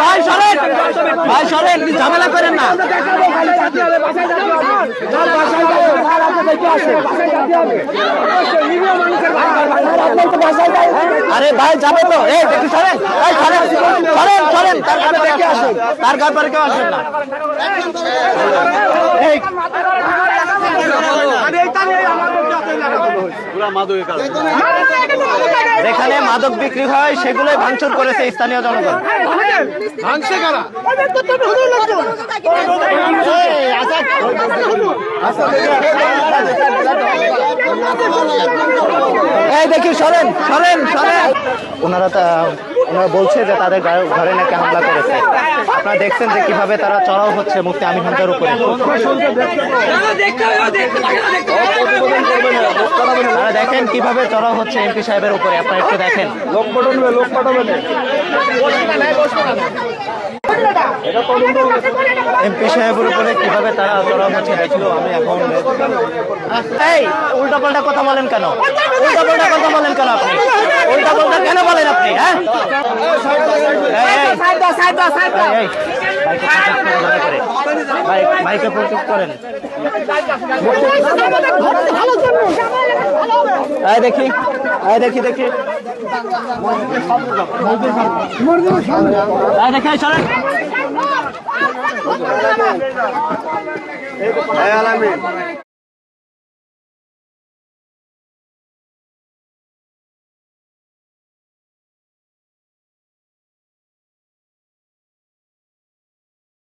ভাই সরেন, ভাই সরেন, ঝামেলা করেন না। আরে ভাই যাবে তো, এই একটু সরেন, এই সরেন সরেন সরেন, তার ব্যাপারে কেউ আসবেন না। যেখানে মাদক বিক্রি হয় সেগুলোই ভাঙচুর করেছে স্থানীয় জনগণ। এই দেখি সরেন সরেন সরেন। ওনারা বলছে যে তাদের ঘরে নাকি হামলা করেছে। আপনারা দেখছেন যে কিভাবে তারা চড়াও হচ্ছে মুফতি আমির হামজার উপরে। আপনারা দেখেন কিভাবে চড়াও হচ্ছে এমপি সাহেবের উপরে, আপনারা একটু দেখেন। এমপি সাহেবের উপরে কিভাবে তারা চড়াও হচ্ছে দেখলো। আমি এখন এই উল্টা পাল্টা কথা বলেন কেন? উল্টা পাল্টা কথা বলেন কেন আপনি? উল্টা পাল্টা কেন বলেন আপনি? হ্যাঁ মাইকে প্রোটেক্ট করেন। দেখি দেখি দেখি দেখে সরেন।